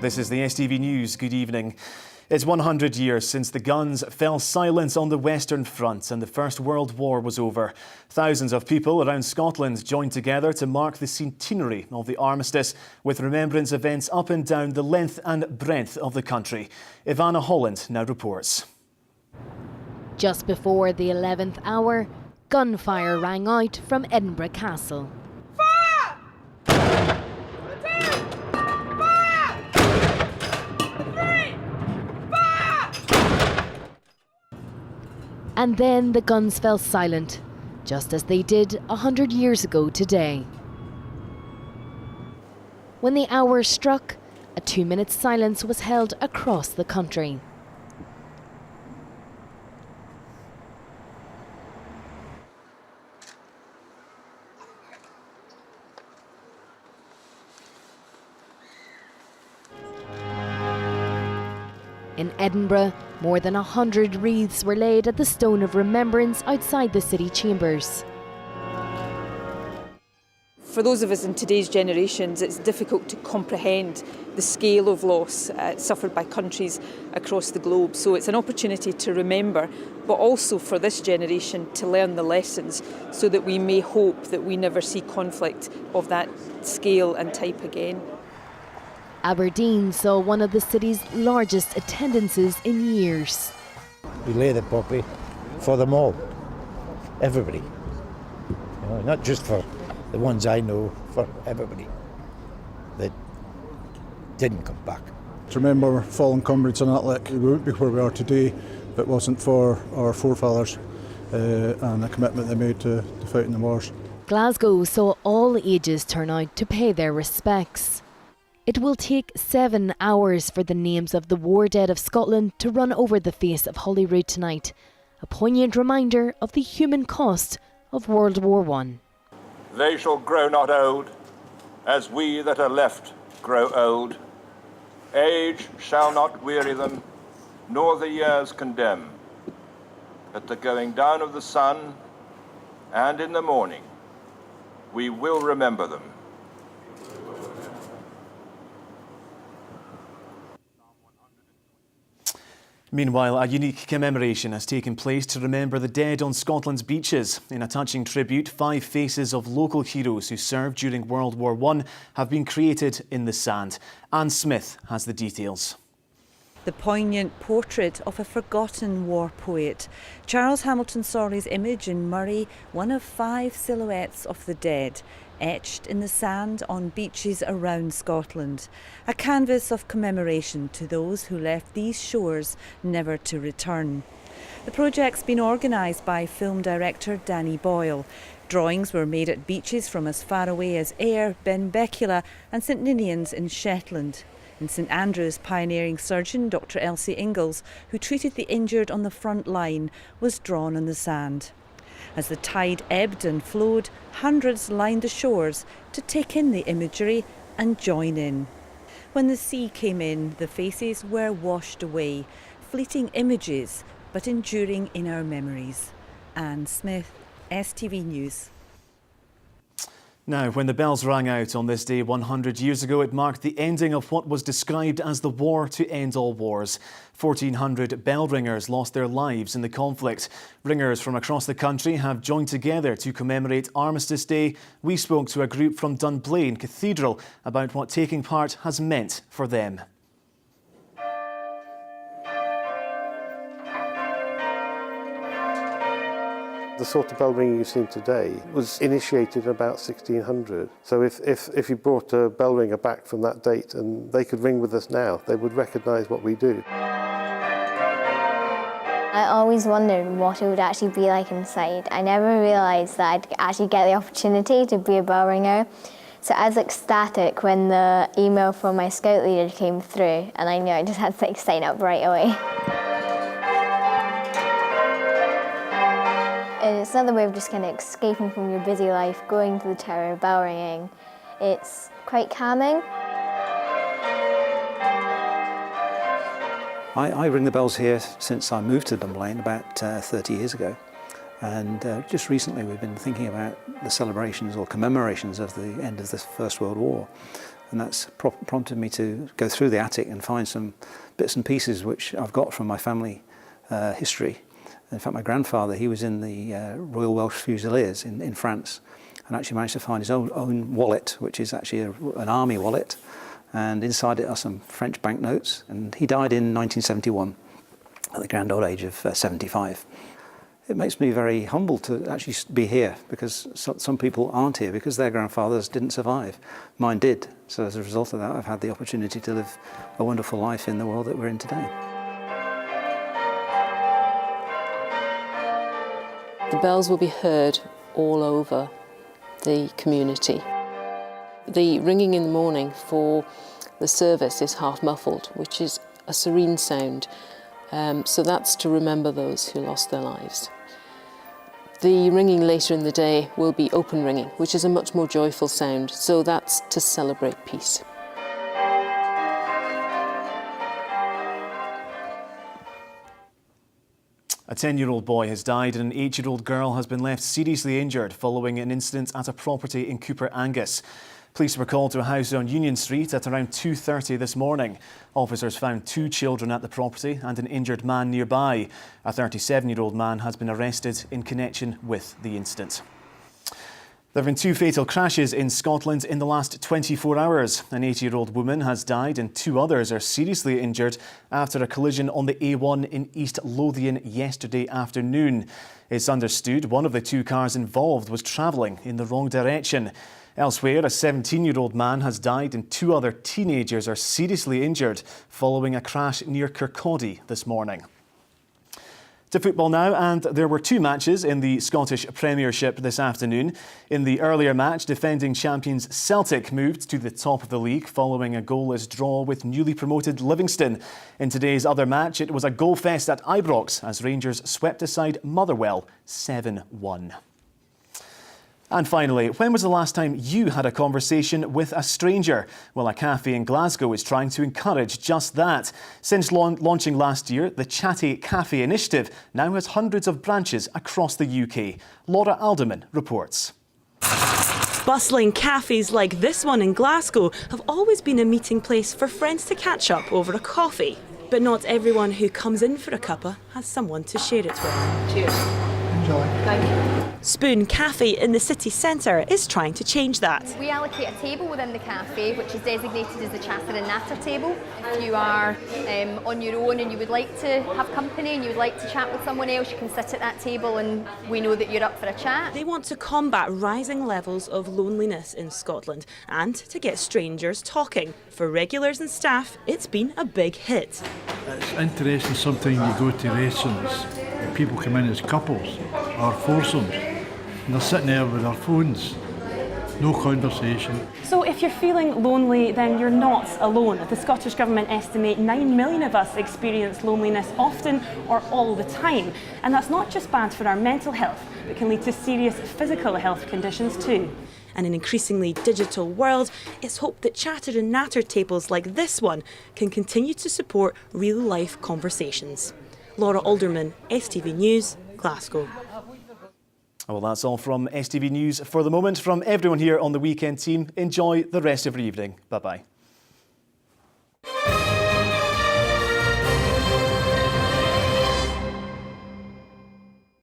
This is the STV News. Good evening. It's 100 years since the guns fell silent on the Western Front and the First World War was over. Thousands of people around Scotland joined together to mark the centenary of the Armistice, with remembrance events up and down the length and breadth of the country. Ivana Holland now reports. Just before the 11th hour, gunfire rang out from Edinburgh Castle. And then the guns fell silent, just as they did 100 years ago today. When the hour struck, a 2-minute silence was held across the country. In Edinburgh, more than 100 wreaths were laid at the Stone of Remembrance outside the city chambers. For those of us in today's generations, it's difficult to comprehend the scale of loss suffered by countries across the globe. So it's an opportunity to remember, but also for this generation to learn the lessons so that we may hope that we never see conflict of that scale and type again. Aberdeen saw one of the city's largest attendances in years. We lay the poppy for them all, everybody. You know, not just for the ones I know, for everybody that didn't come back. To remember fallen comrades in Atlick, we wouldn't be where we are today if it wasn't for our forefathers and the commitment they made to fight in the wars. Glasgow saw all ages turn out to pay their respects. It will take 7 hours for the names of the war dead of Scotland to run over the face of Holyrood tonight, a poignant reminder of the human cost of World War I. They shall grow not old, as we that are left grow old. Age shall not weary them, nor the years condemn. At the going down of the sun, and in the morning, we will remember them. Meanwhile, a unique commemoration has taken place to remember the dead on Scotland's beaches. In a touching tribute, 5 faces of local heroes who served during World War I have been created in the sand. Anne Smith has the details. The poignant portrait of a forgotten war poet. Charles Hamilton Sorley's image in Murray, one of 5 silhouettes of the dead, etched in the sand on beaches around Scotland. A canvas of commemoration to those who left these shores never to return. The project's been organised by film director Danny Boyle. Drawings were made at beaches from as far away as Ayr, Benbecula and St Ninians in Shetland. In St Andrews, pioneering surgeon Dr Elsie Ingalls, who treated the injured on the front line, was drawn on the sand. As the tide ebbed and flowed, hundreds lined the shores to take in the imagery and join in. When the sea came in, the faces were washed away, fleeting images, but enduring in our memories. Anne Smith, STV News. Now, when the bells rang out on this day 100 years ago, it marked the ending of what was described as the war to end all wars. 1,400 bell ringers lost their lives in the conflict. Ringers from across the country have joined together to commemorate Armistice Day. We spoke to a group from Dunblane Cathedral about what taking part has meant for them. The sort of bell ringing you've seen today was initiated in about 1600. So if you brought a bell ringer back from that date and they could ring with us now, they would recognise what we do. I always wondered what it would actually be like inside. I never realised that I'd actually get the opportunity to be a bell ringer. So I was ecstatic when the email from my scout leader came through, and I knew I just had to sign up right away. And it's another way of just kind of escaping from your busy life, going to the tower, bell ringing. It's quite calming. I ring the bells here since I moved to Dunblane about 30 years ago. And just recently we've been thinking about the celebrations or commemorations of the end of the First World War. And that's prompted me to go through the attic and find some bits and pieces which I've got from my family history. In fact, my grandfather, he was in the Royal Welsh Fusiliers in France, and actually managed to find his own wallet, which is actually an army wallet, and inside it are some French banknotes, and he died in 1971 at the grand old age of 75. It makes me very humble to actually be here, because some people aren't here because their grandfathers didn't survive. Mine did, so as a result of that I've had the opportunity to live a wonderful life in the world that we're in today. The bells will be heard all over the community. The ringing in the morning for the service is half muffled, which is a serene sound. So that's to remember those who lost their lives. The ringing later in the day will be open ringing, which is a much more joyful sound. So that's to celebrate peace. A 10-year-old boy has died and an 8-year-old girl has been left seriously injured following an incident at a property in Cooper Angus. Police were called to a house on Union Street at around 2:30 this morning. Officers found 2 children at the property and an injured man nearby. A 37-year-old man has been arrested in connection with the incident. There have been 2 fatal crashes in Scotland in the last 24 hours. An 80-year-old woman has died and 2 others are seriously injured after a collision on the A1 in East Lothian yesterday afternoon. It's understood one of the 2 cars involved was travelling in the wrong direction. Elsewhere, a 17-year-old man has died and 2 other teenagers are seriously injured following a crash near Kirkcaldy this morning. To football now, and there were 2 matches in the Scottish Premiership this afternoon. In the earlier match, defending champions Celtic moved to the top of the league following a goalless draw with newly promoted Livingston. In today's other match, it was a goal fest at Ibrox as Rangers swept aside Motherwell 7-1. And finally, when was the last time you had a conversation with a stranger? Well, a cafe in Glasgow is trying to encourage just that. Since launching last year, the Chatty Cafe initiative now has hundreds of branches across the UK. Laura Alderman reports. Bustling cafes like this one in Glasgow have always been a meeting place for friends to catch up over a coffee. But not everyone who comes in for a cuppa has someone to share it with. Cheers. Enjoy. Thank you. Spoon Cafe in the city centre is trying to change that. We allocate a table within the cafe which is designated as the chatter and natter table. If you are on your own and you would like to have company and you would like to chat with someone else, you can sit at that table and we know that you're up for a chat. They want to combat rising levels of loneliness in Scotland and to get strangers talking. For regulars and staff, it's been a big hit. It's interesting sometimes you go to restaurants and people come in as couples or foursomes and they're sitting there with their phones, no conversation. So if you're feeling lonely, then you're not alone. The Scottish Government estimate 9 million of us experience loneliness often or all the time. And that's not just bad for our mental health, but can lead to serious physical health conditions too. In an increasingly digital world, it's hoped that chatter and natter tables like this one can continue to support real-life conversations. Laura Alderman, STV News, Glasgow. Well, that's all from STV News for the moment. From everyone here on the Weekend team, enjoy the rest of your evening. Bye-bye.